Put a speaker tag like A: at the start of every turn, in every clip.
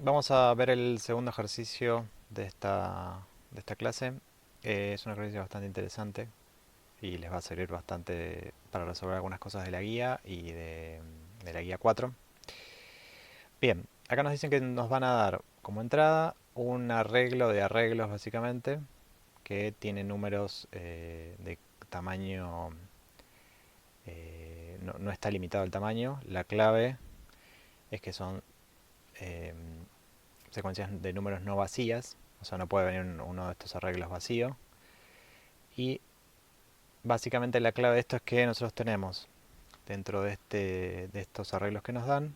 A: Vamos a ver el segundo ejercicio de esta clase. Es un ejercicio bastante interesante y les va a servir bastante para resolver algunas cosas de la guía y de la guía 4. Bien, acá nos dicen que nos van a dar como entrada un arreglo de arreglos básicamente que tiene números de tamaño, no está limitado el tamaño. La clave es que son eh, secuencias de números no vacías, o sea, no puede venir uno de estos arreglos vacío. Y básicamente la clave de esto es que nosotros tenemos dentro de estos arreglos que nos dan,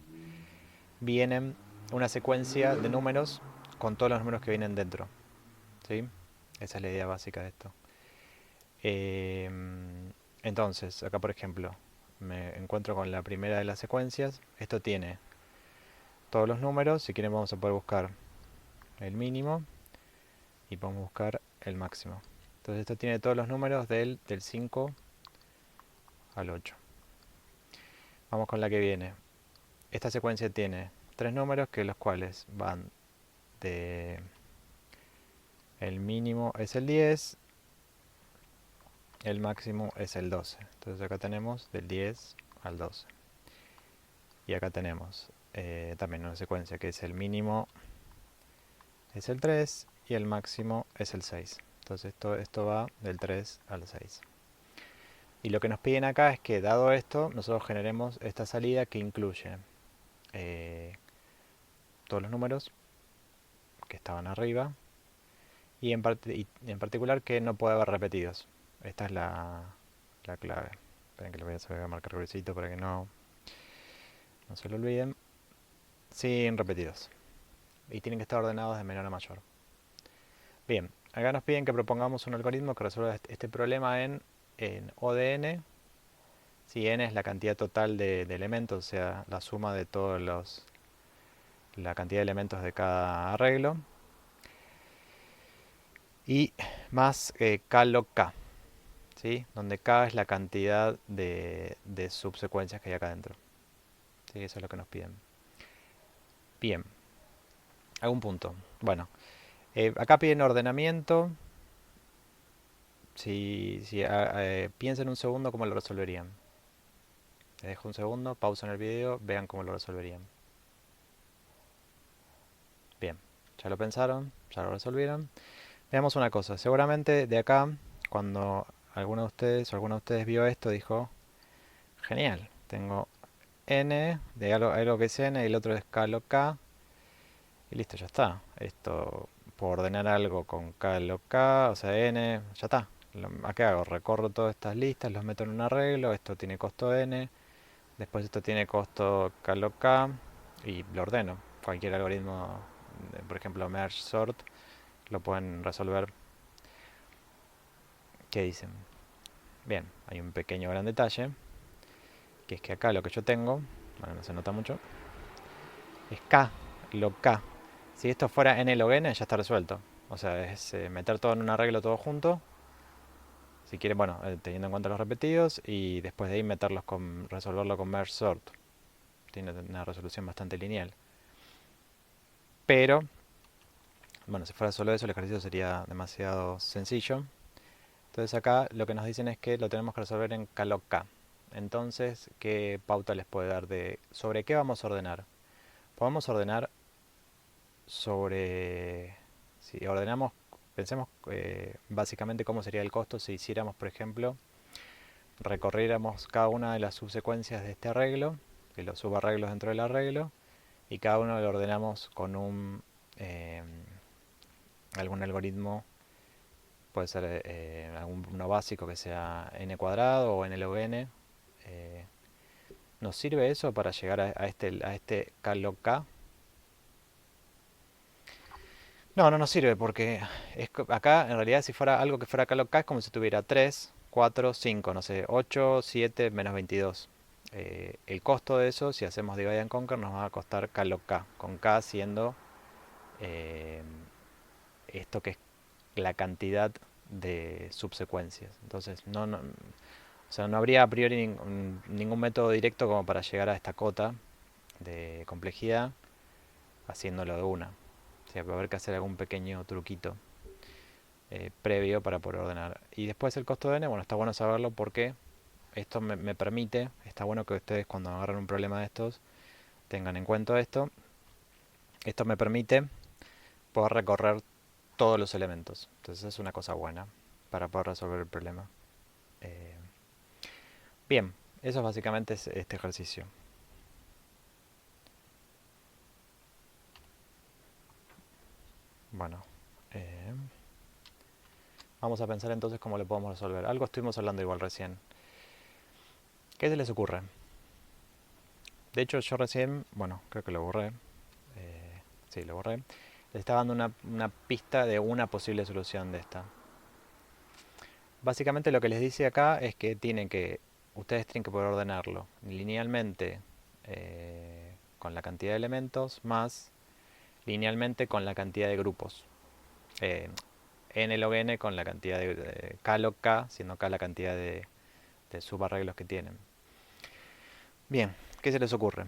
A: vienen una secuencia de números con todos los números que vienen dentro. ¿Sí? Esa es la idea básica de esto. Eh, entonces, acá por ejemplo, me encuentro con la primera de las secuencias. Esto tiene todos los números. Si quieren vamos a poder buscar el mínimo y podemos buscar el máximo. Entonces esto tiene todos los números del 5 al 8. Vamos con la que viene. Esta secuencia tiene tres números que los cuales van de... El mínimo es el 10, el máximo es el 12. Entonces acá tenemos del 10 al 12. Y acá tenemos también una secuencia que es el mínimo es el 3 y el máximo es el 6. Entonces esto va del 3 al 6. Y lo que nos piden acá es que, dado esto, nosotros generemos esta salida que incluye eh, todos los números que estaban arriba y en particular que no puede haber repetidos. Esta es la clave. Esperen que lo voy a marcar gruesito para que no se lo olviden. Sin repetidos. Y tienen que estar ordenados de menor a mayor. Bien, acá nos piden que propongamos un algoritmo que resuelva este problema en O de n. Si n es la cantidad total de elementos, o sea, la suma de la cantidad de elementos de cada arreglo. Y más k log k, ¿sí? Donde k es la cantidad de subsecuencias que hay acá adentro. ¿Sí? Eso es lo que nos piden. Bien, algún punto. Bueno, acá piden ordenamiento. Si piensen un segundo cómo lo resolverían. Les dejo un segundo, pausa en el video, vean cómo lo resolverían. Bien, ya lo pensaron, ya lo resolvieron. Veamos una cosa, seguramente de acá, cuando alguno de ustedes o alguno de ustedes vio esto, dijo, genial, tengo n de algo que es n y el otro es k log k, y listo, ya está. Esto, por ordenar algo con k log k, o sea, n, ya está. ¿A qué hago? Recorro todas estas listas, los meto en un arreglo, esto tiene costo n, después esto tiene costo k log k, y lo ordeno. Cualquier algoritmo, por ejemplo, merge sort, lo pueden resolver. ¿Qué dicen? Bien, hay un pequeño gran detalle, que es que acá lo que yo tengo, bueno, no se nota mucho, es k log k. Si esto fuera n log n, ya está resuelto. O sea, es meter todo en un arreglo todo junto. Si quieren, bueno, teniendo en cuenta los repetidos y después de ahí resolverlo con merge sort. Tiene una resolución bastante lineal. Pero, bueno, si fuera solo eso, el ejercicio sería demasiado sencillo. Entonces acá lo que nos dicen es que lo tenemos que resolver en k log k. Entonces, ¿qué pauta les puede dar de sobre qué vamos a ordenar? Podemos ordenar sobre... Si ordenamos, pensemos básicamente cómo sería el costo si hiciéramos, por ejemplo, recorriéramos cada una de las subsecuencias de este arreglo, que los subarreglos dentro del arreglo, y cada uno lo ordenamos con eh, algún algoritmo, puede ser uno básico que sea n cuadrado o n log n. Eh, ¿Nos sirve eso para llegar a este k log k? No, no nos sirve porque acá en realidad si fuera algo que fuera k log k es como si tuviera 3, 4, 5, no sé, 8, 7, menos 22. El costo de eso, si hacemos divide and conquer, nos va a costar k log k, con k siendo eh, esto que es la cantidad de subsecuencias. Entonces, o sea, no habría a priori ningún método directo como para llegar a esta cota de complejidad. haciéndolo de una. O sea, va a haber que hacer algún pequeño truquito previo para poder ordenar. Y después el costo de n, bueno, está bueno saberlo porque esto me permite, está bueno que ustedes cuando agarran un problema de estos tengan en cuenta esto. Esto me permite poder recorrer todos los elementos. Entonces es una cosa buena para poder resolver el problema. Eh, bien, eso básicamente es este ejercicio. Bueno, eh, vamos a pensar entonces cómo lo podemos resolver. Algo estuvimos hablando igual recién. ¿Qué se les ocurre? De hecho, yo recién, bueno, creo que lo borré. Sí, lo borré. Les estaba dando una pista de una posible solución de esta. Básicamente lo que les dice acá es que ustedes tienen que poder ordenarlo linealmente con la cantidad de elementos más linealmente con la cantidad de grupos. Eh, n log n con la cantidad de k log k, siendo k la cantidad de subarreglos que tienen. Bien, ¿qué se les ocurre?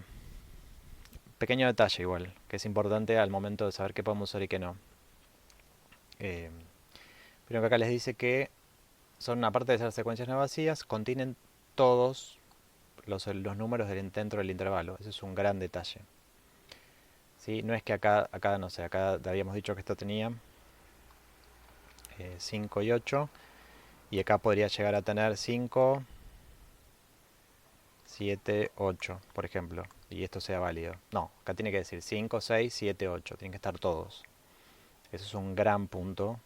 A: Pequeño detalle igual, que es importante al momento de saber qué podemos usar y qué no. Eh, Pero que acá les dice que son, aparte de ser secuencias no vacías, contienen todos los números dentro del intervalo. Ese es un gran detalle. ¿Sí? No es que acá no sé, acá habíamos dicho que esto tenía 5 y 8, y acá podría llegar a tener 5, 7, 8, por ejemplo, y esto sea válido. No, acá tiene que decir 5, 6, 7, 8, tienen que estar todos. Eso es un gran punto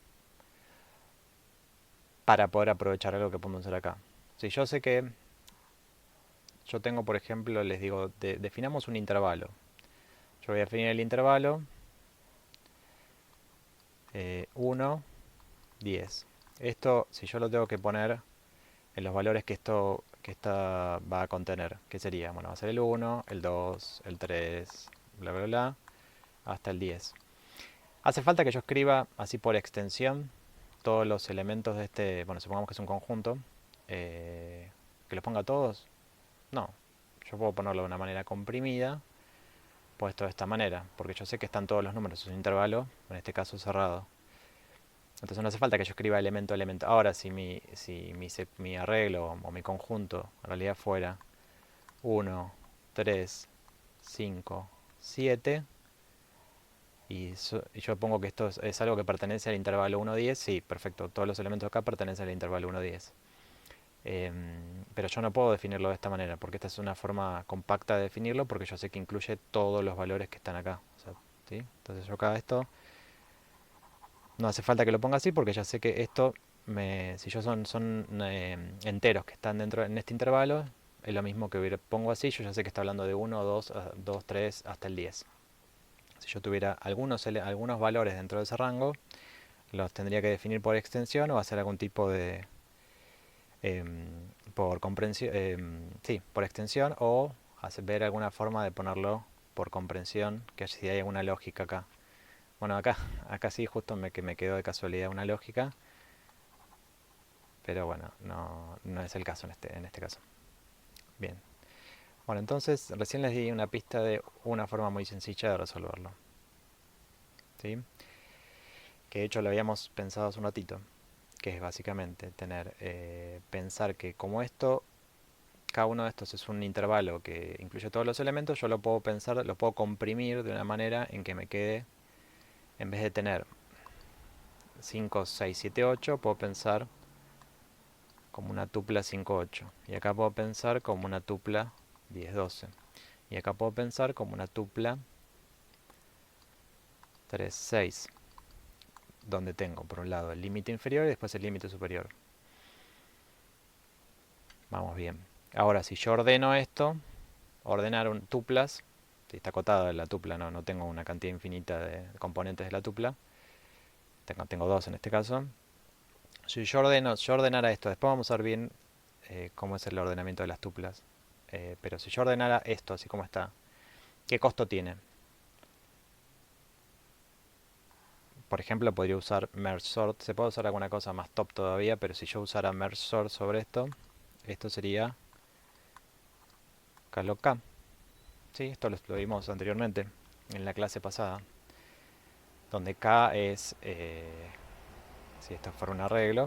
A: para poder aprovechar algo que podemos hacer acá. Si yo sé que yo tengo, por ejemplo, les digo, definamos un intervalo. Yo voy a definir el intervalo 1, 10. Esto, si yo lo tengo que poner en los valores que esta va a contener, ¿qué sería? Bueno, va a ser el 1, el 2, el 3, bla, bla, bla, hasta el 10. Hace falta que yo escriba así por extensión todos los elementos de este, bueno, supongamos que es un conjunto, que los ponga todos. No, yo puedo ponerlo de una manera comprimida, puesto de esta manera, porque yo sé que están todos los números, es un intervalo, en este caso cerrado. Entonces no hace falta que yo escriba elemento a elemento. Ahora, si mi arreglo o mi conjunto en realidad fuera 1, 3, 5, 7, y yo pongo que esto es algo que pertenece al intervalo 1, 10, sí, perfecto, todos los elementos acá pertenecen al intervalo 1, 10. Pero yo no puedo definirlo de esta manera, porque esta es una forma compacta de definirlo, porque yo sé que incluye todos los valores que están acá. O sea, ¿sí? Entonces yo acá esto no hace falta que lo ponga así, porque ya sé que esto, si yo son enteros que están dentro en este intervalo, es lo mismo que pongo así, yo ya sé que está hablando de 1, 2, 2, 3 hasta el 10. Si yo tuviera algunos valores dentro de ese rango, los tendría que definir por extensión o hacer algún tipo de por comprensión, sí, por extensión, o ver alguna forma de ponerlo por comprensión, que si hay alguna lógica acá. Bueno, acá sí justo que me quedó de casualidad una lógica, pero bueno, no es el caso en este caso. Bien. Bueno, entonces recién les di una pista de una forma muy sencilla de resolverlo. ¿Sí? Que de hecho lo habíamos pensado hace un ratito, que es básicamente pensar que como cada uno de estos es un intervalo que incluye todos los elementos, yo lo puedo pensar, lo puedo comprimir de una manera en que me quede, en vez de tener 5, 6, 7, 8, puedo pensar como una tupla 5, 8. Y acá puedo pensar como una tupla 10, 12. Y acá puedo pensar como una tupla 3, 6. Donde tengo por un lado el límite inferior y después el límite superior. Vamos bien. Ahora, si yo ordeno esto, ordenar tuplas, si está acotada la tupla, no tengo una cantidad infinita de componentes de la tupla, tengo dos en este caso. Si yo ordenara esto, después vamos a ver bien cómo es el ordenamiento de las tuplas. Pero si yo ordenara esto, así como está, ¿qué costo tiene? Por ejemplo, podría usar merge sort. Se puede usar alguna cosa más top todavía, pero si yo usara merge sort sobre esto sería k log k. Sí, esto lo vimos anteriormente. en la clase pasada, donde K es, si esto fuera un arreglo,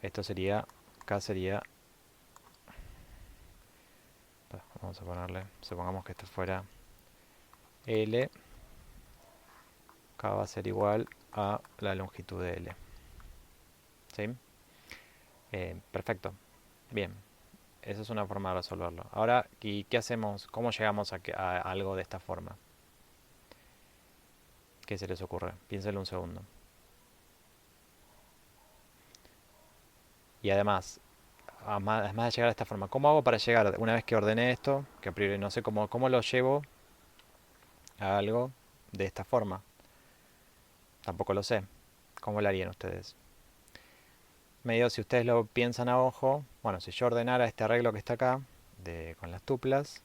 A: esto sería, K sería, vamos a ponerle, supongamos que esto fuera L, K va a ser igual a la longitud de L. ¿Sí? Perfecto. Bien, esa es una forma de resolverlo. Ahora, ¿y qué hacemos? ¿Cómo llegamos a algo de esta forma? ¿Qué se les ocurre? Piénsenlo un segundo. Y además, además de llegar a esta forma, ¿cómo hago para llegar, una vez que ordené esto, que a priori no sé cómo lo llevo a algo de esta forma? Tampoco lo sé. ¿Cómo lo harían ustedes? Medio, si ustedes lo piensan a ojo, bueno, si yo ordenara este arreglo que está acá, con las tuplas,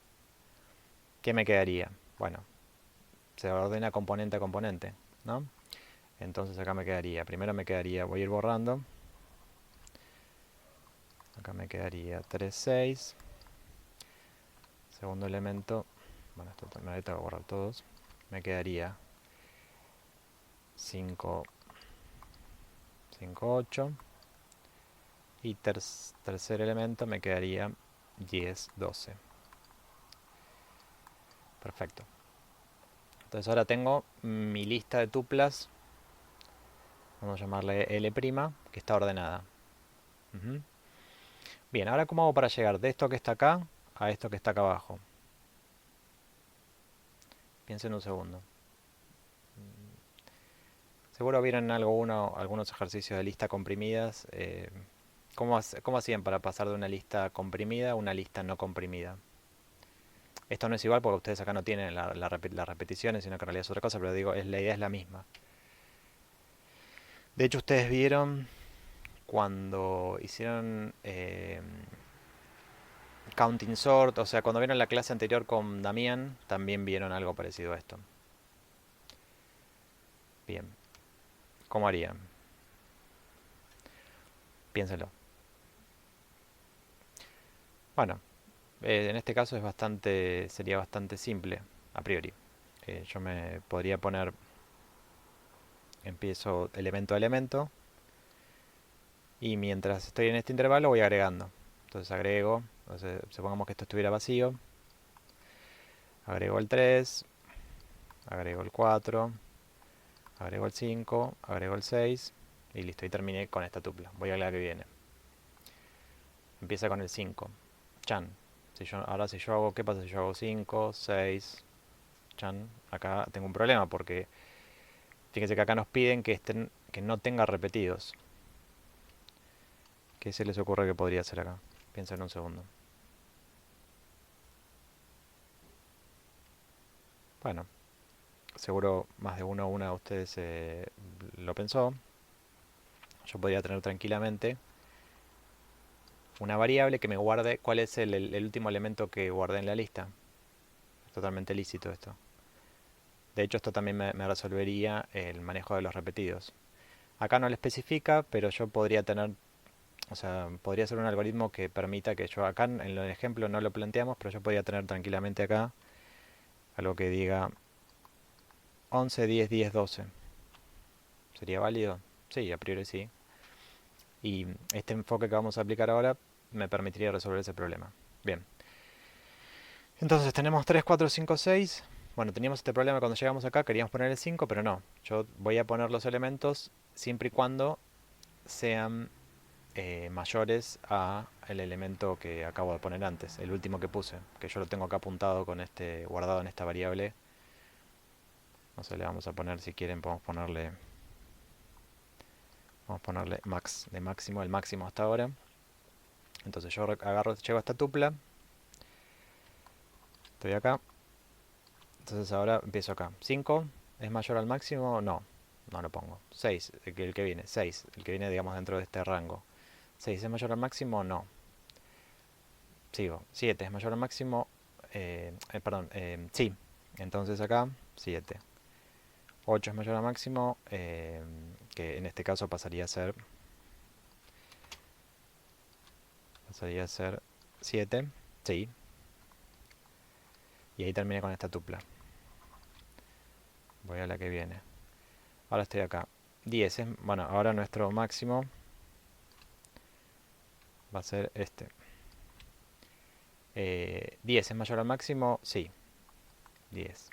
A: ¿qué me quedaría? Bueno, se ordena componente a componente, ¿no? Entonces acá me quedaría, primero me quedaría, voy a ir borrando, acá me quedaría 3 6, segundo elemento, bueno, esto también ahorita voy a borrar todos, me quedaría 5 5 8, y tercer elemento me quedaría 10 12. Perfecto. Entonces ahora tengo mi lista de tuplas, vamos a llamarle L', que está ordenada. Ujú. Bien, ahora ¿cómo hago para llegar de esto que está acá a esto que está acá abajo? Piensen un segundo. Seguro vieron algunos ejercicios de lista comprimidas. ¿Cómo hacían para pasar de una lista comprimida a una lista no comprimida? Esto no es igual porque ustedes acá no tienen las repeticiones, sino que en realidad es otra cosa, pero digo, la idea es la misma. De hecho, ustedes vieron cuando hicieron Counting Sort, o sea, cuando vieron la clase anterior con Damián, también vieron algo parecido a esto. Bien, ¿cómo harían? Piénsenlo. Bueno, en este caso sería bastante simple, a priori. Yo me podría poner, empiezo elemento a elemento, y mientras estoy en este intervalo voy agregando. Entonces agrego, supongamos que esto estuviera vacío, agrego el 3, agrego el 4, agrego el 5, agrego el 6, y listo, y terminé con esta tupla. Voy a la que viene. Empieza con el 5. Chan. Ahora si yo hago, ¿qué pasa si yo hago 5, 6? Chan. Acá tengo un problema porque fíjense que acá nos piden que no tenga repetidos. ¿Qué se les ocurre que podría hacer acá? Piensen un segundo. Bueno, seguro más de uno o una de ustedes lo pensó. Yo podría tener tranquilamente una variable que me guarde cuál es el último elemento que guardé en la lista. Es totalmente lícito esto. De hecho, esto también me resolvería el manejo de los repetidos. Acá no lo especifica, pero yo podría tener, o sea, podría ser un algoritmo que permita que yo acá en el ejemplo no lo planteamos, pero yo podría tener tranquilamente acá algo que diga 11, 10, 10, 12. ¿Sería válido? Sí, a priori sí. Y este enfoque que vamos a aplicar ahora me permitiría resolver ese problema. Bien. Entonces tenemos 3, 4, 5, 6. Bueno, teníamos este problema cuando llegamos acá, queríamos poner el 5, pero no. Yo voy a poner los elementos siempre y cuando sean mayores a el elemento que acabo de poner antes, el último que puse, que yo lo tengo acá apuntado con guardado en esta variable. No sé, le vamos a poner, si quieren, vamos a ponerle max, de máximo, el máximo hasta ahora. Entonces yo llego a esta tupla, estoy acá, entonces ahora empiezo acá. 5 es mayor al máximo, no lo pongo. 6, el que viene, 6, el que viene digamos dentro de este rango. 6 es mayor al máximo, no. Sigo, 7 es mayor al máximo, perdón, sí. Entonces acá, 7. 8 es mayor al máximo, que en este caso pasaría a ser 7, sí. Y ahí terminé con esta tupla. Voy a la que viene. Ahora estoy acá. 10. Bueno, ahora nuestro máximo va a ser este. 10 es mayor al máximo, sí. 10.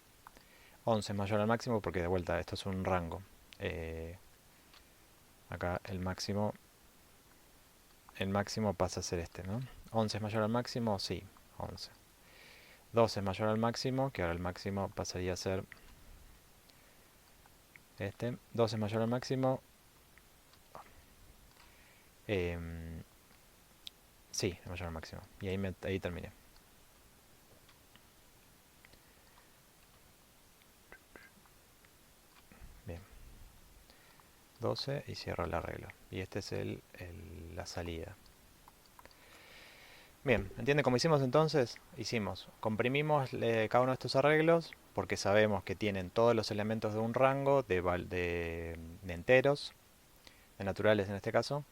A: 11 es mayor al máximo porque de vuelta esto es un rango. Acá el máximo pasa a ser este, ¿no? 11 es mayor al máximo, sí. 11. 12 es mayor al máximo, que ahora el máximo pasaría a ser este. 12 es mayor al máximo. Sí, es mayor al máximo. Y ahí terminé. Bien. 12 y cierro el arreglo. Y este es la salida. Bien, ¿entiende cómo hicimos entonces? Comprimimos cada uno de estos arreglos porque sabemos que tienen todos los elementos de un rango de enteros, de naturales en este caso.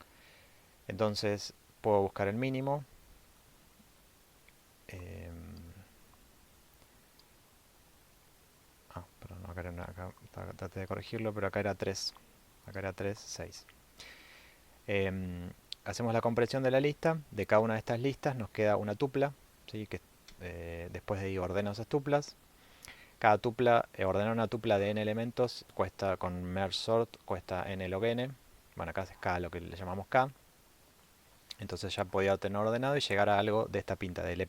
A: Entonces puedo buscar el mínimo. Perdón, no, acá traté de corregirlo, pero acá era 3. Acá era 3, 6. Hacemos la compresión de la lista. De cada una de estas listas nos queda una tupla, ¿sí? Que después de ahí ordeno esas tuplas. Cada tupla, ordenar una tupla de n elementos cuesta, con merge sort, cuesta n log n. Bueno, acá es k, lo que le llamamos k. Entonces ya podía tener ordenado y llegar a algo de esta pinta de L'.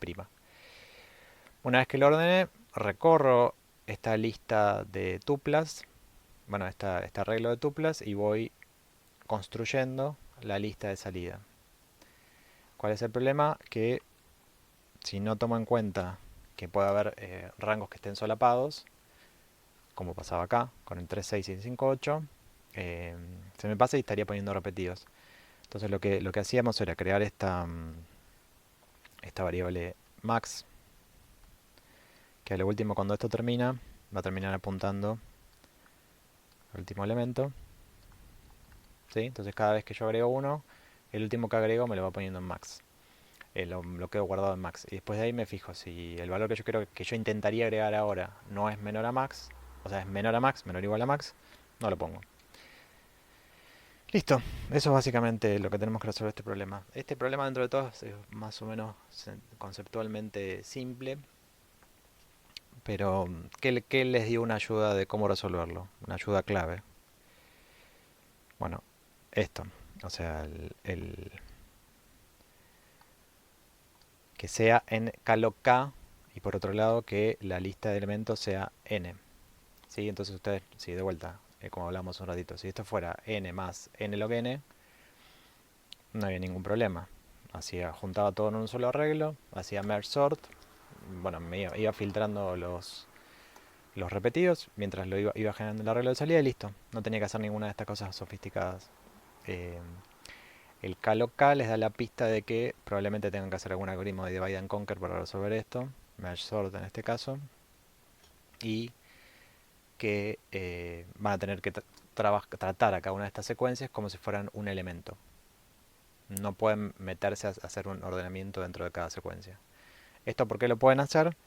A: Una vez que lo ordené, recorro esta lista de tuplas, bueno, este arreglo de tuplas, y voy construyendo la lista de salida. ¿Cuál es el problema? Que si no tomo en cuenta que puede haber rangos que estén solapados, como pasaba acá, con el 3, 6 y el 5, 8, se me pasa y estaría poniendo repetidos. Entonces lo que hacíamos era crear esta variable max, que a lo último, cuando esto termina, va a terminar apuntando al último elemento. ¿Sí? Entonces cada vez que yo agrego uno, el último que agrego me lo va poniendo en max. Lo quedo guardado en max. Y después de ahí me fijo si el valor que yo intentaría agregar ahora no es menor a max, o sea, es menor a max, menor o igual a max, no lo pongo. Listo, eso es básicamente lo que tenemos que resolver este problema. Este problema dentro de todo es más o menos conceptualmente simple, pero ¿qué les dio una ayuda de cómo resolverlo? Una ayuda clave. Bueno, esto, o sea, que sea n k log k y por otro lado que la lista de elementos sea n. ¿Sí? Entonces ustedes, sí, de vuelta, como hablamos un ratito, si esto fuera n más n log n, no había ningún problema. Juntaba todo en un solo arreglo, hacía merge sort, bueno, iba filtrando los repetidos mientras iba generando el arreglo de salida y listo. No tenía que hacer ninguna de estas cosas sofisticadas. El k log k les da la pista de que probablemente tengan que hacer algún algoritmo de divide and conquer para resolver esto, merge sort en este caso, y que van a tener que tratar a cada una de estas secuencias como si fueran un elemento. No pueden meterse a hacer un ordenamiento dentro de cada secuencia. ¿Esto por qué lo pueden hacer?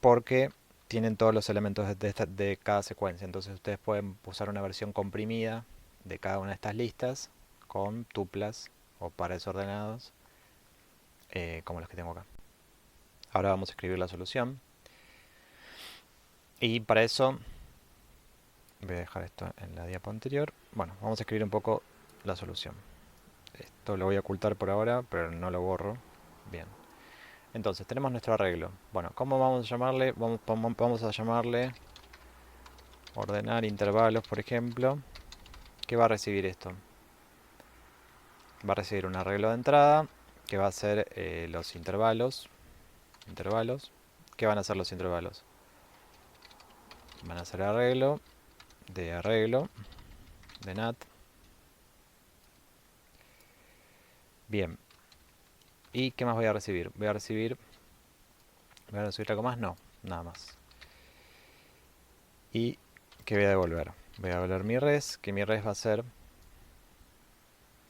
A: Porque tienen todos los elementos de cada secuencia. Entonces ustedes pueden usar una versión comprimida de cada una de estas listas con tuplas o pares ordenados como los que tengo acá. Ahora vamos a escribir la solución. Y para eso voy a dejar esto en la diapo anterior. Bueno, vamos a escribir un poco la solución. Esto lo voy a ocultar por ahora, pero no lo borro. Bien. Entonces, tenemos nuestro arreglo. Bueno, ¿cómo vamos a llamarle? Vamos a llamarle ordenar intervalos, por ejemplo. ¿Qué va a recibir esto? Va a recibir un arreglo de entrada, que va a ser los intervalos. ¿Qué van a ser los intervalos? Van a ser arreglo, de nat. Bien. ¿Y qué más voy a recibir? ¿Voy a recibir algo más? No, nada más. ¿Y qué voy a devolver? Voy a devolver mi res, que mi res va a ser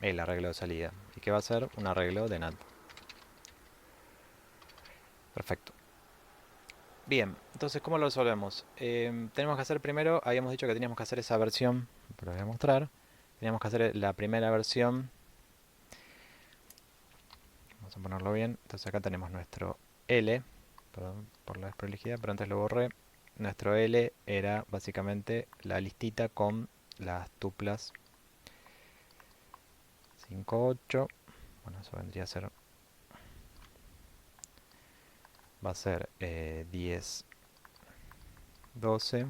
A: el arreglo de salida. ¿Y qué va a ser? Un arreglo de nat. Perfecto. Bien, entonces, ¿cómo lo resolvemos? Tenemos que hacer primero, habíamos dicho que teníamos que hacer esa versión, pero lo voy a mostrar. Teníamos que hacer la primera versión. Vamos a ponerlo bien. Entonces acá tenemos nuestro L, perdón por la desprolijidad, pero antes lo borré. Nuestro L era básicamente la listita con las tuplas 5, 8. Bueno, eso vendría a ser, va a ser 10, 12.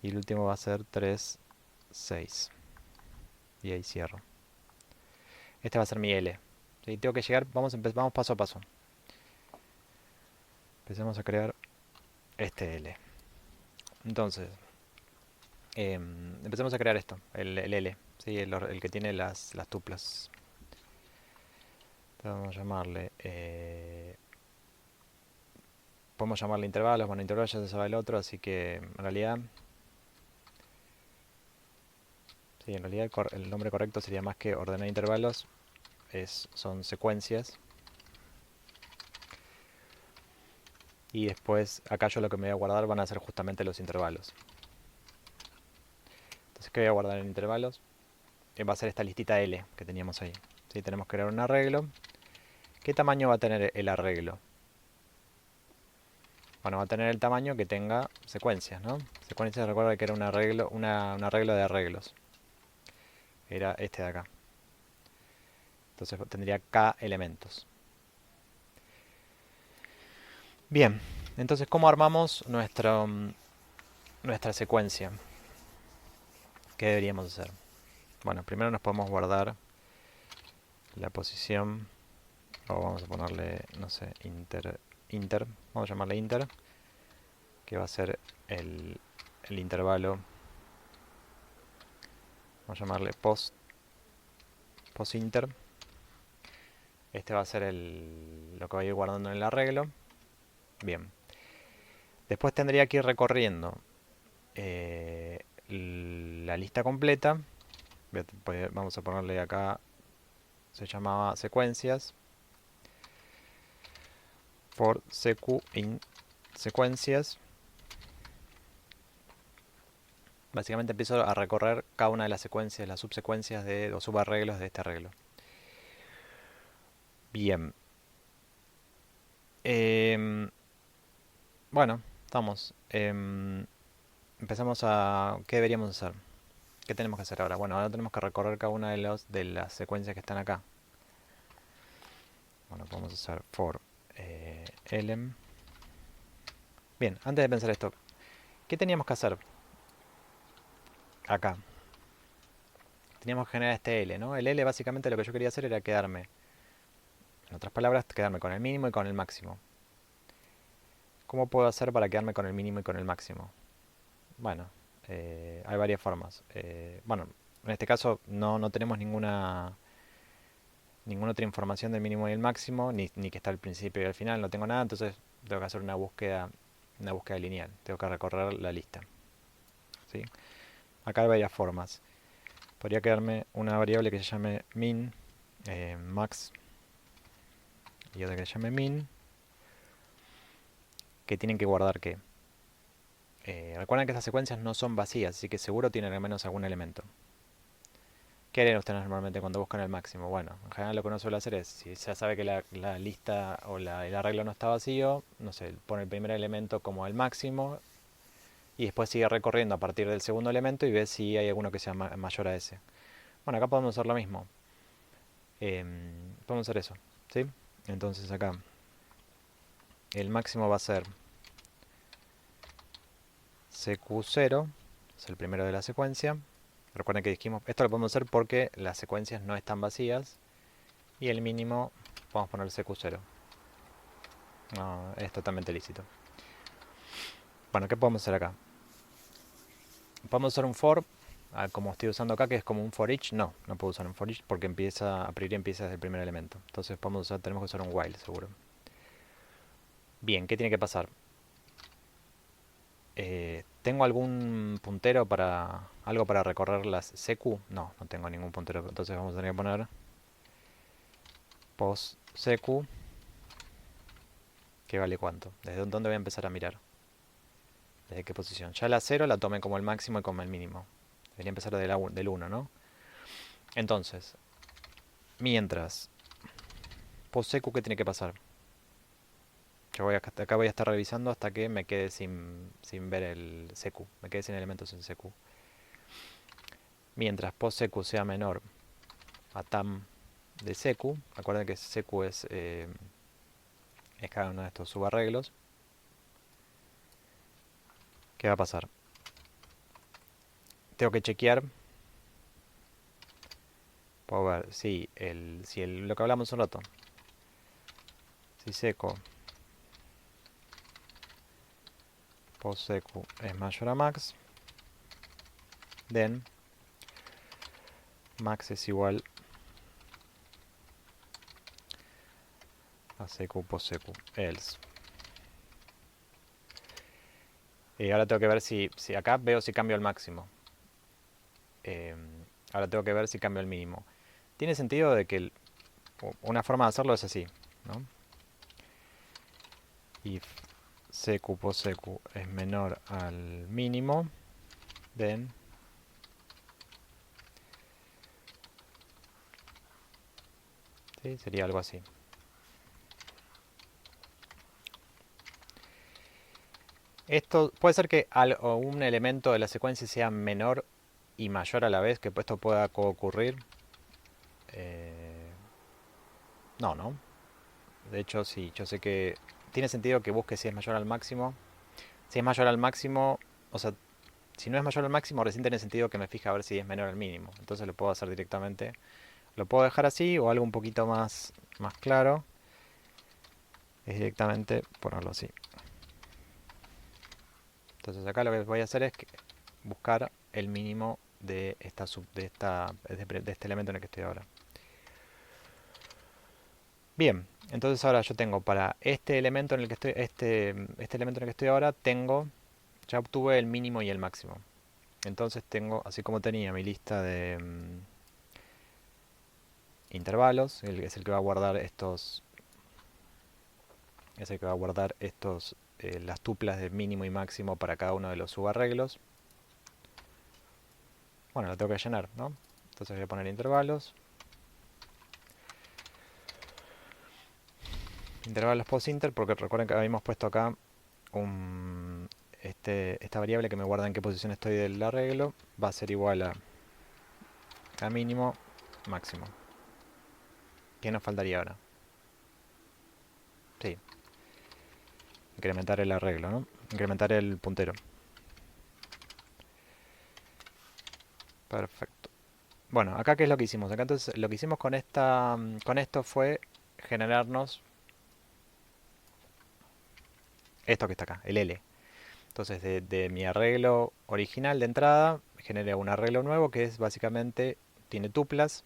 A: Y el último va a ser 3, 6. Y ahí cierro. Este va a ser mi L. ¿Sí? Tengo que llegar, vamos paso a paso. Empecemos a crear este L. Entonces, empecemos a crear esto, el L, ¿sí? El que tiene las tuplas. Entonces vamos a llamarle, podemos llamarle intervalos. Bueno, intervalos ya se sabe el otro, así que en realidad, sí, en realidad el nombre correcto sería, más que ordenar intervalos, son secuencias. Y después acá yo lo que me voy a guardar van a ser justamente los intervalos. Entonces, ¿qué voy a guardar en intervalos? Va a ser esta listita L que teníamos ahí. ¿Sí? Tenemos que crear un arreglo. ¿Qué tamaño va a tener el arreglo? Bueno, va a tener el tamaño que tenga secuencias, ¿no? Secuencias, recuerda que era un arreglo de arreglos. Era este de acá. Entonces tendría K elementos. Bien, entonces, ¿cómo armamos nuestra secuencia? ¿Qué deberíamos hacer? Bueno, primero nos podemos guardar la posición, o vamos a ponerle, no sé, inter, vamos a llamarle inter, que va a ser el intervalo, vamos a llamarle post-inter. Este va a ser lo que va a ir guardando en el arreglo. Bien. Después tendría que ir recorriendo la lista completa. Vamos a ponerle acá, se llamaba secuencias. For secu in secuencias. Básicamente empiezo a recorrer cada una de las secuencias, las subsecuencias de los subarreglos de este arreglo. Bien. Bueno, estamos. Empezamos a... ¿Qué deberíamos hacer? ¿Qué tenemos que hacer ahora? Bueno, ahora tenemos que recorrer cada una de las secuencias que están acá. Bueno, podemos hacer for elem. Bien, antes de pensar esto, ¿qué teníamos que hacer acá? Teníamos que generar este L, ¿no? El L básicamente lo que yo quería hacer era quedarme, en otras palabras, quedarme con el mínimo y con el máximo. ¿Cómo puedo hacer para quedarme con el mínimo y con el máximo? Bueno, hay varias formas. Bueno, en este caso no tenemos ninguna otra información del mínimo y el máximo, ni que está al principio y al final, no tengo nada, entonces tengo que hacer una búsqueda lineal, tengo que recorrer la lista. ¿Sí? Acá hay varias formas. Podría quedarme una variable que se llame min, max, y otra que se llame min, que tienen que guardar qué. Recuerden que estas secuencias no son vacías, así que seguro tienen al menos algún elemento. ¿Qué harían ustedes normalmente cuando buscan el máximo? Bueno, en general lo que uno suele hacer es, si ya sabe que la lista o el arreglo no está vacío, no sé, pone el primer elemento como el máximo y después sigue recorriendo a partir del segundo elemento y ve si hay alguno que sea mayor a ese. Bueno, acá podemos hacer lo mismo. Podemos hacer eso, ¿sí? Entonces acá el máximo va a ser CQ0, es el primero de la secuencia. Recuerden que dijimos, esto lo podemos hacer porque las secuencias no están vacías. Y el mínimo, vamos a poner CQ0. No, es totalmente lícito. Bueno, ¿qué podemos hacer acá? Podemos usar un for, como estoy usando acá, que es como un for each. No puedo usar un for each porque a priori empieza desde el primer elemento. Entonces tenemos que usar un while, seguro. Bien, ¿qué tiene que pasar? ¿Tengo algún puntero algo para recorrer las CQ? No tengo ningún puntero. Entonces vamos a tener que poner post CQ, ¿Qué vale cuánto? ¿Desde dónde voy a empezar a mirar? ¿Desde qué posición? Ya la 0 la tomé como el máximo y como el mínimo. Debería empezar del 1, ¿no? Entonces, mientras posecu, ¿qué tiene que pasar? Yo voy acá voy a estar revisando hasta que me quede sin ver el secu. Me quede sin elementos en secu. Mientras posecu sea menor a tam de secu, acuérdense que secu es cada uno de estos subarreglos. ¿Qué va a pasar? Tengo que chequear. Puedo ver lo que hablamos un rato. Si seco posecu es mayor a max, then max es igual a secu posecu, else. Y ahora tengo que ver si acá veo si cambio el máximo. Ahora tengo que ver si cambio el mínimo. Tiene sentido de que una forma de hacerlo es así, ¿no? If secu posecu es menor al mínimo, then ¿sí? Sería algo así. Esto puede ser que un elemento de la secuencia sea menor y mayor a la vez, que esto pueda ocurrir. No, no. De hecho, sí, yo sé que tiene sentido que busque si es mayor al máximo. Si es mayor al máximo, o sea, si no es mayor al máximo, recién tiene sentido que me fije a ver si es menor al mínimo. Entonces lo puedo hacer directamente. Lo puedo dejar así o algo un poquito más claro. Es directamente ponerlo así. Entonces acá lo que voy a hacer es buscar el mínimo de este elemento en el que estoy ahora. Bien, entonces ahora yo tengo para este elemento en el que estoy, este elemento en el que estoy ahora, ya obtuve el mínimo y el máximo. Entonces tengo, así como tenía mi lista de intervalos, es el que va a guardar las tuplas de mínimo y máximo para cada uno de los subarreglos. Bueno, lo tengo que llenar, ¿no? Entonces voy a poner intervalos. Intervalos post-inter, porque recuerden que habíamos puesto acá esta variable que me guarda en qué posición estoy del arreglo. Va a ser igual a mínimo, máximo. ¿Qué nos faltaría ahora? Sí, incrementar el arreglo, ¿no? Incrementar el puntero. Perfecto. Bueno, acá ¿qué es lo que hicimos? Acá entonces lo que hicimos con esto fue generarnos esto que está acá, el L. Entonces de mi arreglo original de entrada generé un arreglo nuevo que es básicamente, tiene tuplas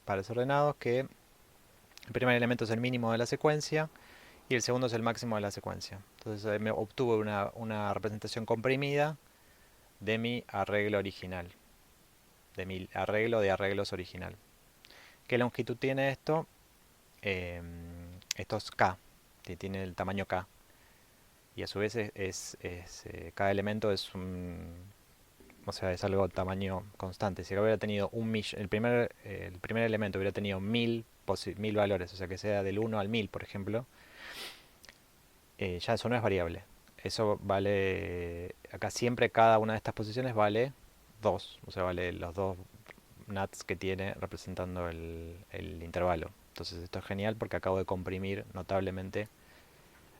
A: pares ordenados que el primer elemento es el mínimo de la secuencia y el segundo es el máximo de la secuencia. Entonces me obtuve una representación comprimida de mi arreglo original, de mi arreglo de arreglos original. ¿Qué longitud tiene esto? Esto es K, tiene el tamaño K. Y a su vez cada elemento o sea, es algo de tamaño constante. Si hubiera tenido el primer elemento hubiera tenido 1000 valores, o sea que sea del 1 al 1000, por ejemplo, ya eso no es variable. Eso vale, acá siempre cada una de estas posiciones vale 2, o sea, vale los dos nats que tiene representando el intervalo. Entonces esto es genial porque acabo de comprimir notablemente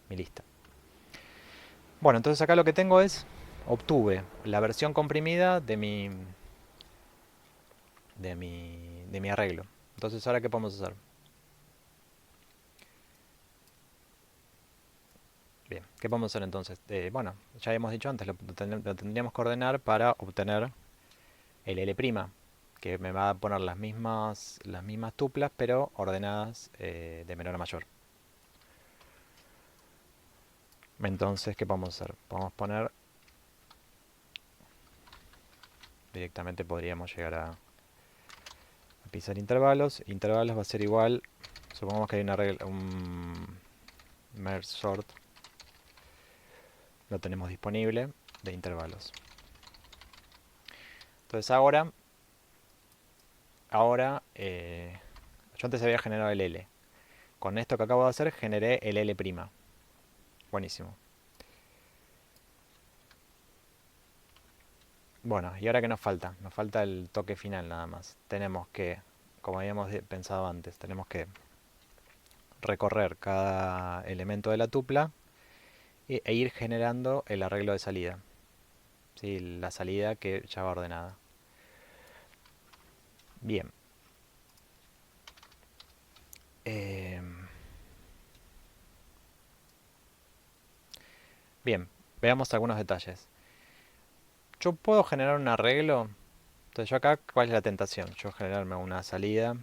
A: mi lista. Bueno, entonces acá lo que tengo obtuve la versión comprimida de mi arreglo. Entonces ahora ¿qué podemos hacer? Bien, ¿qué podemos hacer entonces? Bueno, ya hemos dicho antes, lo tendríamos que ordenar para obtener el L', que me va a poner las mismas tuplas, pero ordenadas de menor a mayor. Entonces, ¿qué podemos hacer? Podemos poner, directamente podríamos llegar a pisar intervalos. Intervalos va a ser igual, supongamos que hay merge sort lo tenemos disponible de intervalos. Entonces ahora yo antes había generado el L. Con esto que acabo de hacer generé el L'. Buenísimo. Bueno, ¿y ahora qué nos falta? Nos falta el toque final nada más. Tenemos que, como habíamos pensado antes, tenemos que recorrer cada elemento de la tupla e ir generando el arreglo de salida. ¿Sí? La salida que ya va ordenada. Bien. Bien, veamos algunos detalles. Yo puedo generar un arreglo. Entonces yo acá, ¿cuál es la tentación? Yo generarme una salida.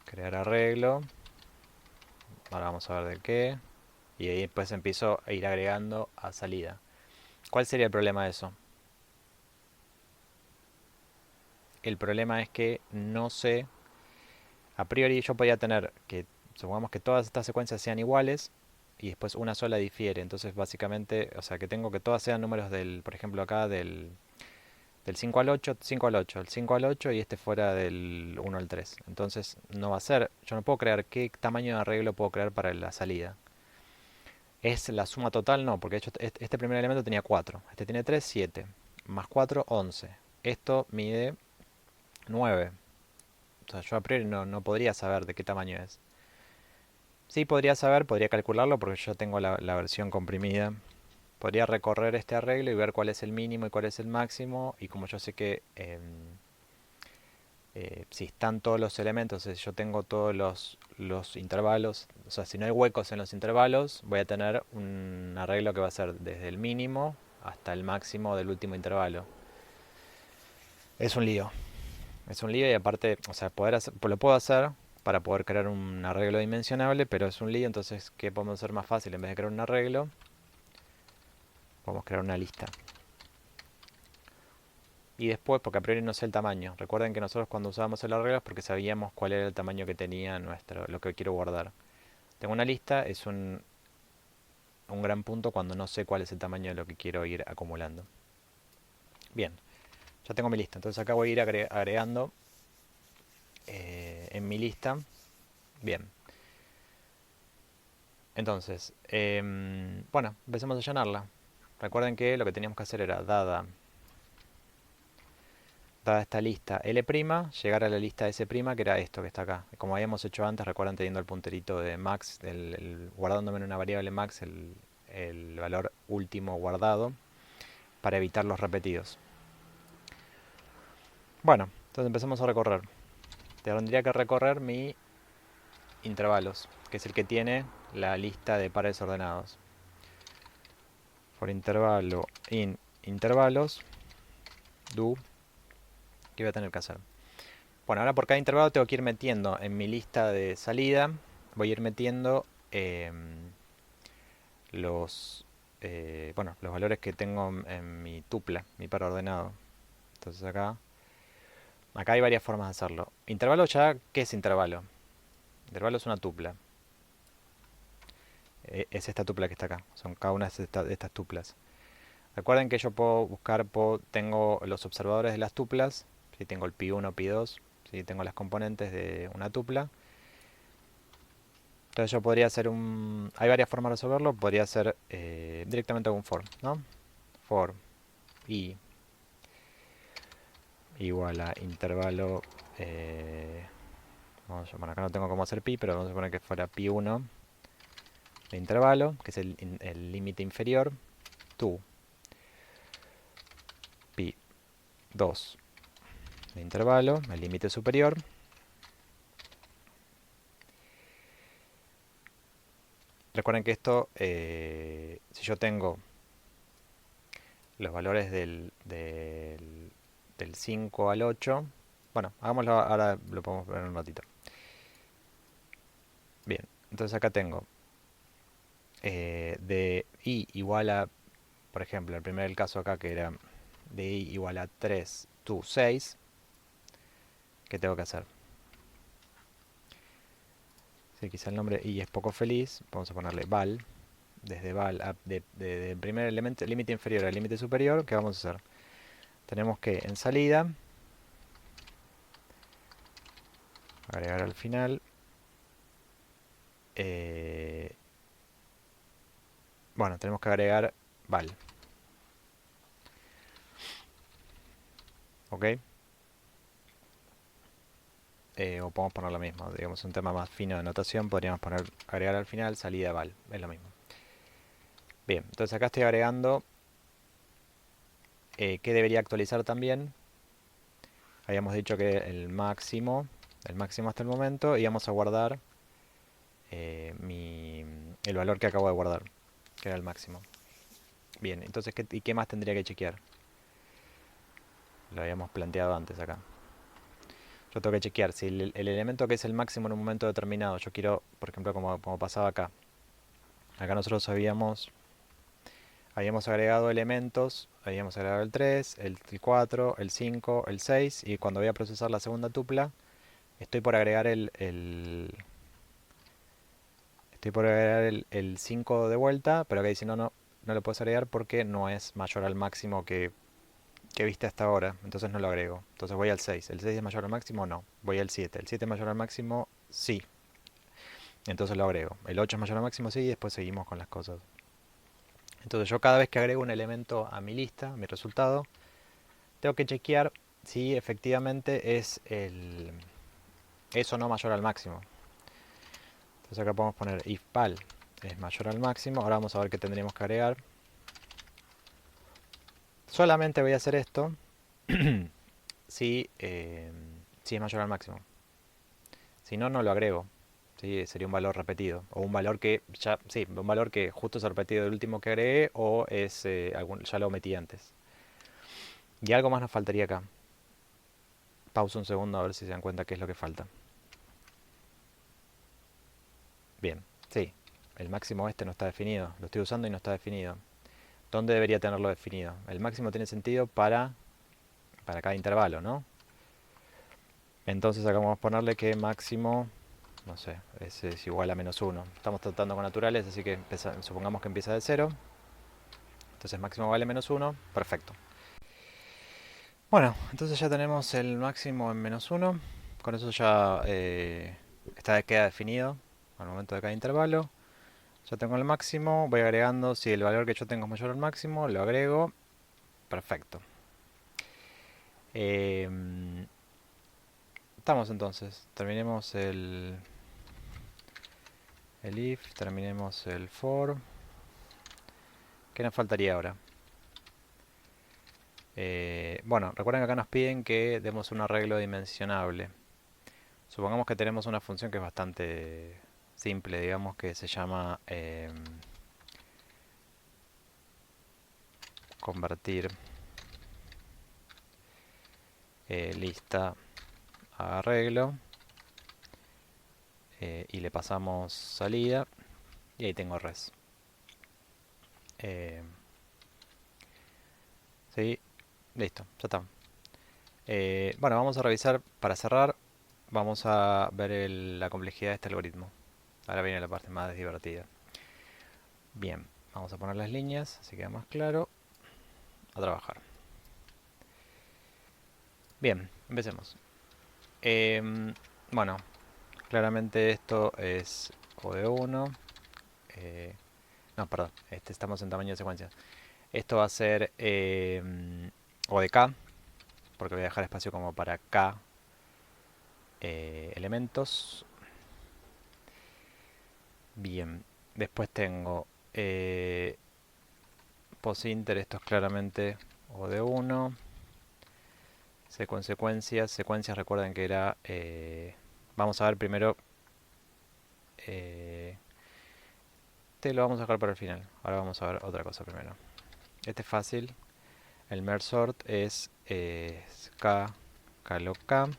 A: Crear arreglo. Ahora vamos a ver de qué. Y ahí después empiezo a ir agregando a salida. ¿Cuál sería el problema de eso? El problema es que no sé. A priori yo podía tener que, supongamos que todas estas secuencias sean iguales y después una sola difiere. Entonces básicamente, o sea que tengo que todas sean números del, por ejemplo acá del 5 al 8, 5 al 8, el 5 al 8 y este fuera del 1 al 3. Entonces no va a ser, yo no puedo crear qué tamaño de arreglo puedo crear para la salida. ¿Es la suma total? No, porque de hecho este primer elemento tenía 4. Este tiene 3, 7. Más 4, 11. Esto mide 9. O sea, yo a priori no podría saber de qué tamaño es. Sí podría saber, podría calcularlo porque yo tengo la versión comprimida. Podría recorrer este arreglo y ver cuál es el mínimo y cuál es el máximo. Y como yo sé que si están todos los elementos, si yo tengo todos los intervalos, o sea, si no hay huecos en los intervalos, voy a tener un arreglo que va a ser desde el mínimo hasta el máximo del último intervalo. Es un lío. Es un lío y aparte, o sea, lo puedo hacer para poder crear un arreglo dimensionable, pero es un lío, entonces, ¿qué podemos hacer más fácil? En vez de crear un arreglo, podemos crear una lista. Y después, porque a priori no sé el tamaño. Recuerden que nosotros cuando usábamos el arreglo es porque sabíamos cuál era el tamaño que tenía lo que quiero guardar. Tengo una lista, es un gran punto cuando no sé cuál es el tamaño de lo que quiero ir acumulando. Bien, ya tengo mi lista. Entonces acá voy a ir agregando en mi lista. Bien. Entonces, bueno, empecemos a llenarla. Recuerden que lo que teníamos que hacer era, dada esta lista L', llegar a la lista S', que era esto que está acá. Como habíamos hecho antes, recuerdan teniendo el punterito de max, guardándome en una variable max el valor último guardado para evitar los repetidos. Bueno, entonces empecemos a recorrer. Tendría que recorrer mi intervalos, que es el que tiene la lista de pares ordenados. For intervalo in intervalos, do, ¿qué voy a tener que hacer? Bueno, ahora por cada intervalo tengo que ir metiendo en mi lista de salida, voy a ir metiendo los valores que tengo en mi tupla, mi par ordenado. Entonces acá hay varias formas de hacerlo. Intervalo ya, ¿qué es intervalo? Intervalo es una tupla. Es esta tupla que está acá. Son cada una de estas tuplas. Recuerden que yo puedo buscar, tengo los observadores de las tuplas. Si tengo el pi1, pi2. Si tengo las componentes de una tupla. Entonces yo podría hacer hay varias formas de resolverlo. Podría hacer directamente un for, ¿no? For i igual a intervalo. Bueno, acá no tengo cómo hacer pi, pero vamos a poner que fuera pi1 de intervalo, que es el límite inferior, to pi2 de intervalo, el límite superior. Recuerden que esto, si yo tengo los valores del 5 al 8, bueno, hagámoslo ahora, lo podemos ver en un ratito. Bien, entonces acá tengo de i igual a, por ejemplo, el caso acá que era de i igual a 3 to 6, ¿qué tengo que hacer? Sí, quizá el nombre y es poco feliz. Vamos a ponerle val. Desde val, de primer elemento, límite inferior al límite superior. ¿Qué vamos a hacer? Tenemos que en salida agregar al final. Bueno, tenemos que agregar val. ¿Ok? O podemos poner lo mismo. Digamos, un tema más fino de notación. Podríamos poner agregar al final salida val. Es lo mismo. Bien, entonces acá estoy agregando que debería actualizar también. Habíamos dicho que el máximo hasta el momento, y vamos a guardar el valor que acabo de guardar, que era el máximo. Bien, entonces, ¿y qué más tendría que chequear? Lo habíamos planteado antes acá. Yo tengo que chequear si el elemento que es el máximo en un momento determinado, yo quiero, por ejemplo, como pasaba acá. Acá nosotros habíamos agregado elementos, habíamos agregado el 3, el 4, el 5, el 6, y cuando voy a procesar la segunda tupla, estoy por agregar el 5 de vuelta, pero acá dice no lo puedes agregar porque no es mayor al máximo que viste hasta ahora, entonces no lo agrego. Entonces voy al 6. ¿El 6 es mayor al máximo? No. Voy al 7. ¿El 7 es mayor al máximo? Sí. Entonces lo agrego. ¿El 8 es mayor al máximo? Sí, y después seguimos con las cosas. Entonces yo cada vez que agrego un elemento a mi lista, a mi resultado, tengo que chequear si efectivamente es o no mayor al máximo. Entonces acá podemos poner if val es mayor al máximo. Ahora vamos a ver qué tendríamos que agregar. Solamente voy a hacer esto si es mayor al máximo. Si no, no lo agrego. ¿Sí? Sería un valor repetido. O un valor que un valor que justo es repetido del último que agregué o ya lo metí antes. Y algo más nos faltaría acá. Pausa un segundo a ver si se dan cuenta qué es lo que falta. Bien, sí. El máximo este no está definido. Lo estoy usando y no está definido. ¿Dónde debería tenerlo definido? El máximo tiene sentido para cada intervalo, ¿no? Entonces acá vamos a ponerle que máximo, no sé, es igual a -1. Estamos tratando con naturales, así que supongamos que empieza de 0. Entonces máximo vale -1. Perfecto. Bueno, entonces ya tenemos el máximo en -1. Con eso ya queda definido al momento de cada intervalo. Ya tengo el máximo. Voy agregando. Si el valor que yo tengo es mayor al máximo, lo agrego. Perfecto. Estamos entonces. Terminemos el if. Terminemos el for. ¿Qué nos faltaría ahora? Bueno, recuerden que acá nos piden que demos un arreglo dimensionable. Supongamos que tenemos una función que es bastante simple, digamos que se llama convertir lista a arreglo y le pasamos salida y ahí tengo res. Sí, listo, ya está. Bueno, vamos a revisar para cerrar. Vamos a ver la complejidad de este algoritmo. Ahora viene la parte más divertida. Bien, vamos a poner las líneas, así queda más claro. A trabajar. Bien, empecemos. Bueno, claramente esto es O de 1. No, perdón, estamos en tamaño de secuencia. Esto va a ser O de K, porque voy a dejar espacio como para K elementos. Bien, después tengo posinter, esto es claramente O de 1. Secuencias, recuerden que era... vamos a ver primero... este lo vamos a dejar para el final. Ahora vamos a ver otra cosa primero. Este es fácil. El merge sort es K, K log K.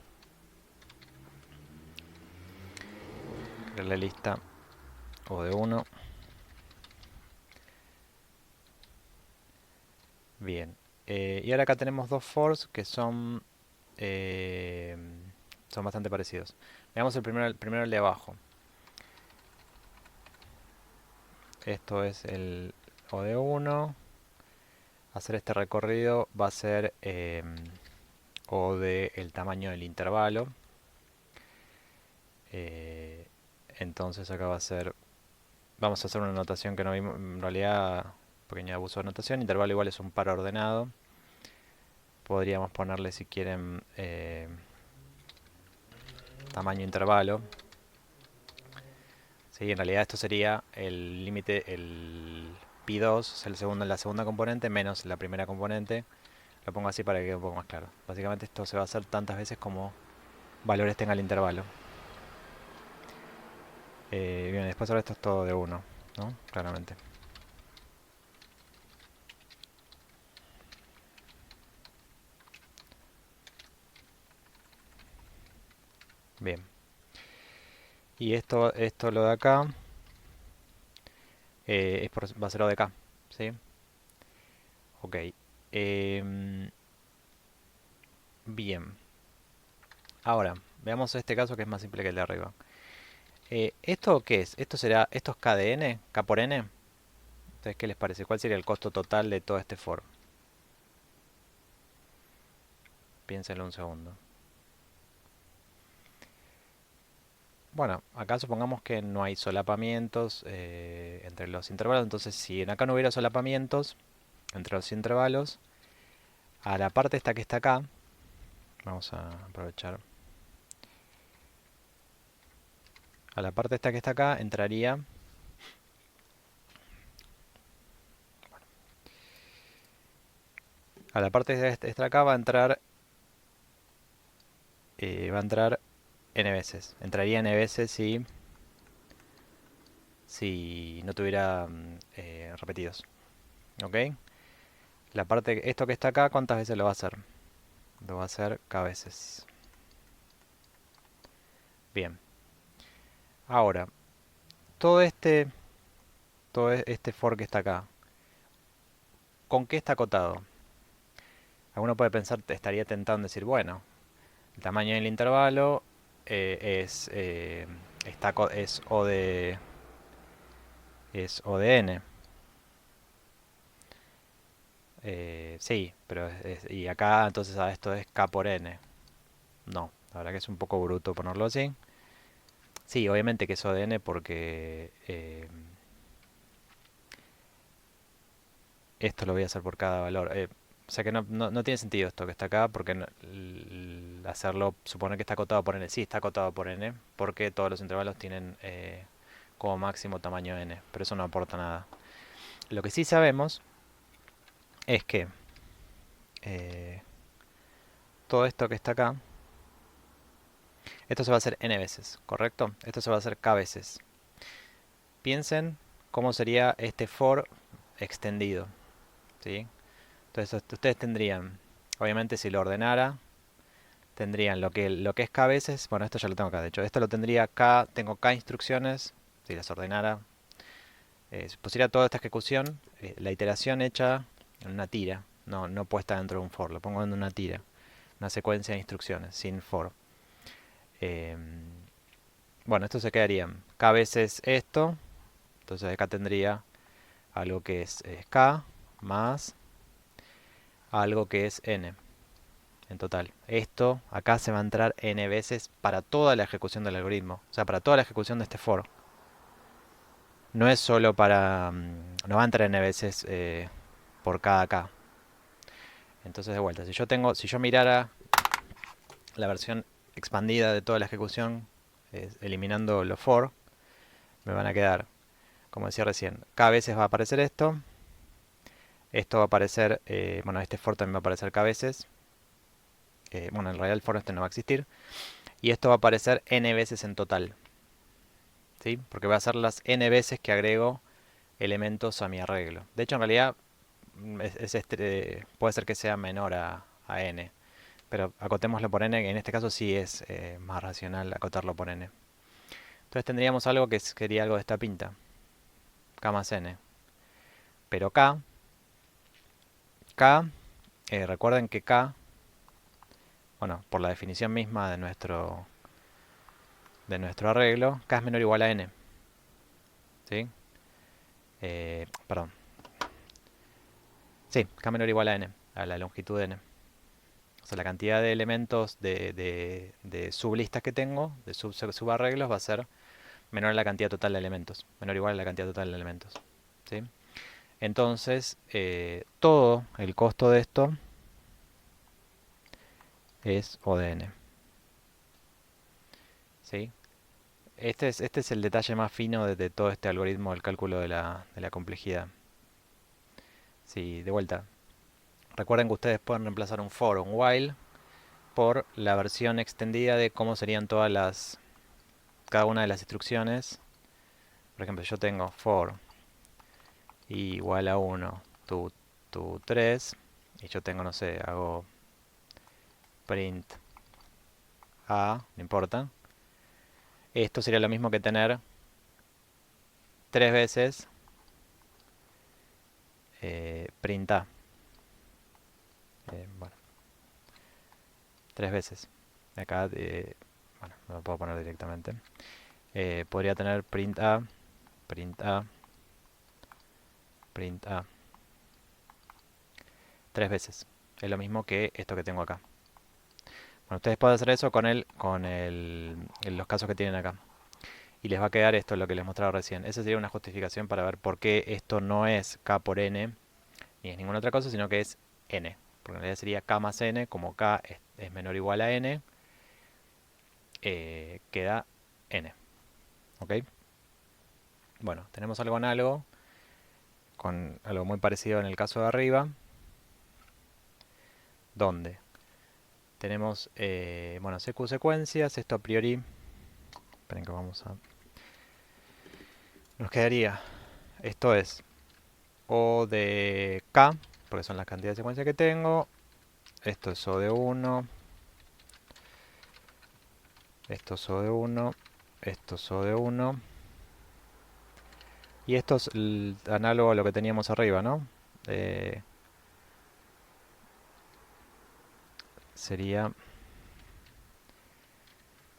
A: Crear la lista O de 1. Bien. Y ahora acá tenemos dos fors que son bastante parecidos. Veamos primero el de abajo. esto es el O de 1. Hacer este recorrido va a ser O de el tamaño del intervalo. Eh, entonces acá va a ser, vamos a hacer una notación que no vimos, en realidad, pequeño abuso de notación. Intervalo igual es un par ordenado. Podríamos ponerle, si quieren, tamaño intervalo. Sí, en realidad esto sería el límite, el pi2, es el segundo, la segunda componente, menos la primera componente. Lo pongo así para que quede un poco más claro. Básicamente esto se va a hacer tantas veces como valores tenga el intervalo. Bien, después ahora esto es todo de 1, ¿no? Claramente. Bien. Y esto lo de acá, va a ser O de K, ¿sí? Ok. Em, bien. Ahora, veamos este caso que es más simple que el de arriba. ¿Esto qué es? ¿Esto es K de n? ¿K por n? Entonces, ¿qué les parece? ¿Cuál sería el costo total de todo este for? Piénsenlo un segundo. Bueno, acá supongamos que no hay solapamientos entre los intervalos. Entonces, si en acá no hubiera solapamientos entre los intervalos, a la parte esta que está acá, vamos a aprovechar. A la parte esta que está acá entraría. A la parte de esta acá va a entrar n veces. Entraría n veces si no tuviera repetidos. ¿Ok? La parte, esto que está acá, ¿cuántas veces lo va a hacer? Lo va a hacer k veces. Bien. Ahora, todo este, todo este for que está acá, ¿con qué está acotado? Alguno puede pensar, estaría tentado en decir, bueno, el tamaño del intervalo es O de n. Sí, pero y acá entonces esto es k por n. No, la verdad que es un poco bruto ponerlo así. Sí, obviamente que es O de n porque esto lo voy a hacer por cada valor. O sea que no tiene sentido esto que está acá porque hacerlo, suponer que está acotado por n. Sí, está acotado por n porque todos los intervalos tienen como máximo tamaño n, pero eso no aporta nada. Lo que sí sabemos es que eh, todo esto que está acá, esto se va a hacer n veces, ¿correcto? Esto se va a hacer k veces. Piensen cómo sería este for extendido, ¿sí? Entonces ustedes tendrían, obviamente si lo ordenara, tendrían lo que es k veces, bueno, esto ya lo tengo acá, de hecho, esto lo tendría k, tengo k instrucciones, si las ordenara, si pusiera toda esta ejecución, la iteración hecha en una tira, no puesta dentro de un for, lo pongo en una tira, una secuencia de instrucciones, sin for. Eh, bueno, esto se quedaría k veces esto, entonces acá tendría algo que es k más algo que es n en total. Esto acá se va a entrar n veces para toda la ejecución del algoritmo, o sea, para toda la ejecución de este for. No es solo para... no va a entrar n veces por cada k. Entonces de vuelta, si yo mirara la versión expandida de toda la ejecución, eliminando los for, me van a quedar, como decía recién, k veces va a aparecer esto. Esto va a aparecer, bueno, este for también va a aparecer k veces. Bueno, en realidad el for este no va a existir. Y esto va a aparecer n veces en total. ¿Sí? Porque va a ser las n veces que agrego elementos a mi arreglo. De hecho, en realidad puede ser que sea menor a n. Pero acotémoslo por n, que en este caso sí es más racional acotarlo por n. Entonces tendríamos algo que sería algo de esta pinta. K más n. Pero recuerden que k, bueno, por la definición misma de nuestro arreglo, k es menor o igual a n. ¿Sí? perdón. Sí, k menor o igual a n, a la longitud de n. O sea, la cantidad de elementos de sublistas que tengo, de subarreglos, va a ser menor a la cantidad total de elementos. Menor o igual a la cantidad total de elementos. ¿Sí? Entonces, todo el costo de esto es O de n. ¿Sí? Este es el detalle más fino de todo este algoritmo del cálculo de la complejidad. Sí, de vuelta. Recuerden que ustedes pueden reemplazar un for o un while por la versión extendida de cómo serían cada una de las instrucciones. Por ejemplo, yo tengo for igual a 1, tu 3, y yo tengo, no sé, hago print a, no importa. Esto sería lo mismo que tener 3 veces print a. Bueno, 3 veces. Acá, bueno, no lo puedo poner directamente. Podría tener print a, print a, print a. 3 veces. Es lo mismo que esto que tengo acá. Bueno, ustedes pueden hacer eso en los casos que tienen acá. Y les va a quedar esto, lo que les mostraba recién. Esa sería una justificación para ver por qué esto no es k por n, ni es ninguna otra cosa, sino que es n. Porque en realidad sería k más n, como k es menor o igual a n, queda n. ¿Ok? Bueno, tenemos algo análogo, con algo muy parecido en el caso de arriba, donde tenemos, bueno, seq secuencias, esto a priori, esperen que vamos a... Nos quedaría, esto es O de k, porque son las cantidades de secuencias que tengo, esto es O de 1, esto es O de 1, esto es O de 1, y esto es análogo a lo que teníamos arriba, ¿no? Sería...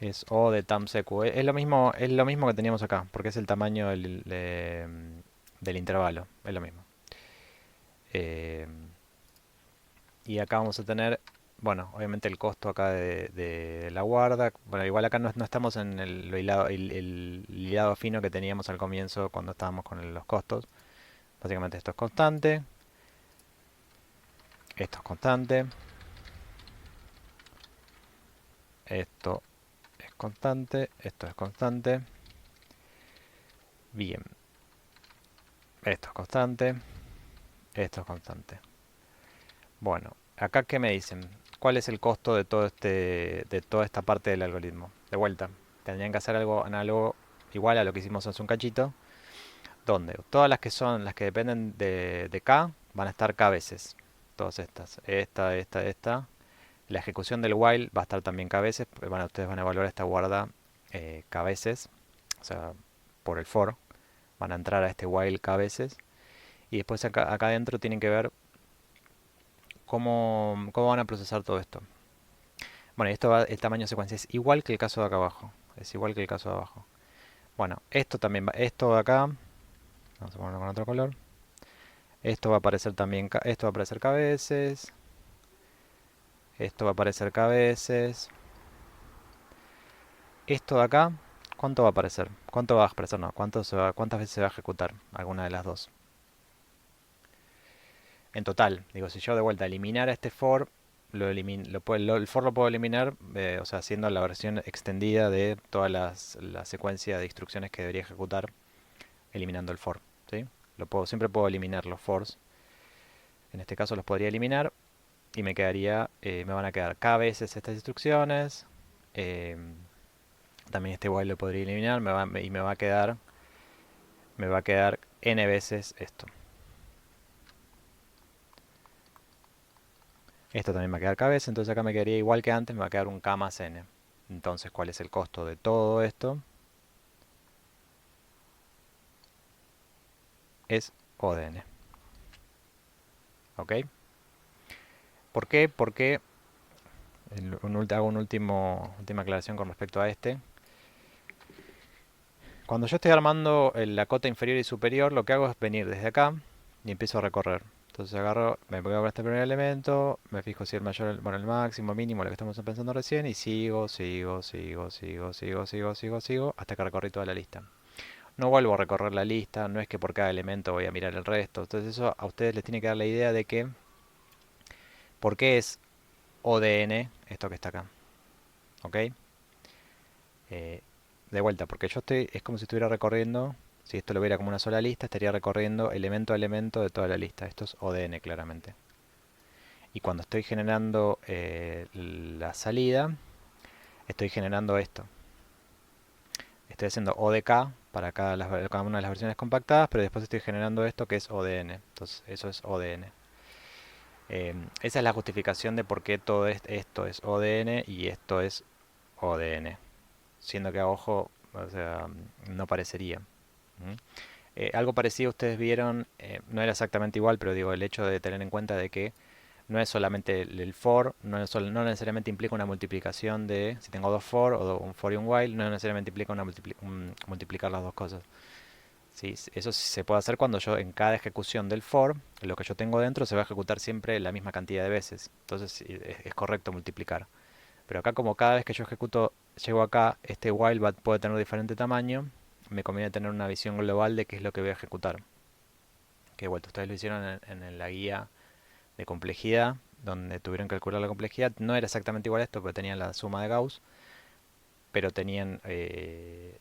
A: Es O de tamseq. Es lo mismo que teníamos acá, porque es el tamaño del intervalo. Es lo mismo. Eh, y acá vamos a tener, bueno, obviamente el costo acá de la guarda. Bueno, igual acá no estamos en el hilado fino que teníamos al comienzo cuando estábamos con los costos. Básicamente esto es constante. Esto es constante. Esto es constante. Esto es constante. Bien. Esto es constante. Esto es constante. Bueno, acá qué me dicen. ¿Cuál es el costo de toda esta parte del algoritmo? De vuelta, tendrían que hacer algo análogo igual a lo que hicimos hace un cachito, donde todas las que son las que dependen de k van a estar k veces. Todas estas. Esta. La ejecución del while va a estar también k veces. Bueno, ustedes van a evaluar esta guarda k veces. O sea, por el for. Van a entrar a este while k veces. Y después acá adentro tienen que ver cómo van a procesar todo esto. Bueno, el tamaño de secuencia es igual que el caso de acá abajo. Es igual que el caso de abajo. Bueno, esto también esto de acá, vamos a ponerlo con otro color. Esto va a aparecer también, esto va a aparecer k veces. Esto va a aparecer k veces. Esto de acá, ¿cuánto va a aparecer? ¿Cuánto va a aparecer? No, ¿cuántas veces se va a ejecutar? Alguna de las dos. En total, digo, si yo de vuelta eliminara este for, el for lo puedo eliminar, o sea, haciendo la versión extendida de todas la secuencia de instrucciones que debería ejecutar, eliminando el for. ¿Sí? Siempre puedo eliminar los fors. En este caso los podría eliminar y me van a quedar k veces estas instrucciones. eh, También este while lo podría eliminar y me va a quedar n veces esto. Esto también va a quedar cabeza, entonces acá me quedaría igual que antes, me va a quedar un k más n. Entonces, ¿cuál es el costo de todo esto? Es O de n. ¿Ok? ¿Por qué? Porque hago una última aclaración con respecto a este. Cuando yo estoy armando la cota inferior y superior, lo que hago es venir desde acá y empiezo a recorrer. Entonces agarro, me voy a este primer elemento, me fijo si el mayor, bueno, el máximo, mínimo, lo que estamos pensando recién, y sigo, hasta que recorrí toda la lista. No vuelvo a recorrer la lista, no es que por cada elemento voy a mirar el resto. Entonces eso a ustedes les tiene que dar la idea de que, ¿por qué es ODN esto que está acá? ¿Ok? Eh, de vuelta, porque yo estoy, es como si estuviera recorriendo, si esto lo viera como una sola lista, estaría recorriendo elemento a elemento de toda la lista. Esto es ODN claramente. Y cuando estoy generando la salida, estoy generando esto. Estoy haciendo ODK para cada una de las versiones compactadas, pero después estoy generando esto que es ODN. Entonces, eso es ODN. Esa es la justificación de por qué todo esto es ODN y esto es ODN. Siendo que a ojo, o sea, no parecería. ¿Mm? Algo parecido ustedes vieron, no era exactamente igual, pero digo, el hecho de tener en cuenta de que no es solamente el for, no necesariamente implica una multiplicación de, si tengo dos for o un for y un while, no necesariamente implica multiplicar las dos cosas. Sí, eso sí se puede hacer cuando yo en cada ejecución del for, lo que yo tengo dentro se va a ejecutar siempre la misma cantidad de veces. Entonces sí, es correcto multiplicar. Pero acá como cada vez que yo ejecuto, llego acá, este while puede tener diferente tamaño, me conviene tener una visión global de qué es lo que voy a ejecutar. Que vuelta, ustedes lo hicieron en la guía de complejidad, donde tuvieron que calcular la complejidad. No era exactamente igual a esto, pero tenían la suma de Gauss, pero tenían que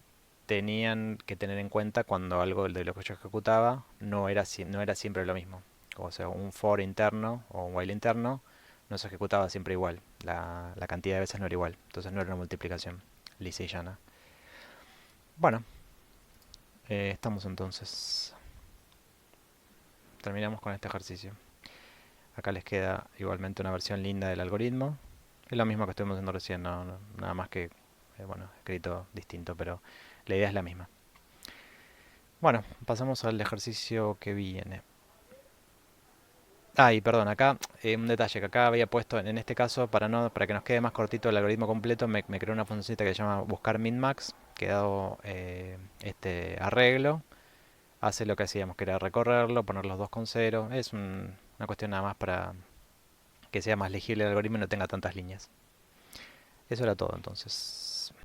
A: tener en cuenta cuando algo de lo que yo ejecutaba no era siempre lo mismo. O sea, un for interno o un while interno no se ejecutaba siempre igual. La cantidad de veces no era igual. Entonces no era una multiplicación lisa y llana. Bueno, estamos entonces. Terminamos con este ejercicio. Acá les queda igualmente una versión linda del algoritmo. Es lo mismo que estuvimos haciendo recién, nada más que, bueno, escrito distinto, pero la idea es la misma. Bueno, pasamos al ejercicio que viene. Ah, y perdón, acá un detalle que acá había puesto, en este caso, para que nos quede más cortito el algoritmo completo, me creé una funcioncita que se llama buscar minmax, que dado este arreglo, hace lo que hacíamos, que era recorrerlo, poner los dos con cero. Es una cuestión nada más para que sea más legible el algoritmo y no tenga tantas líneas. Eso era todo entonces.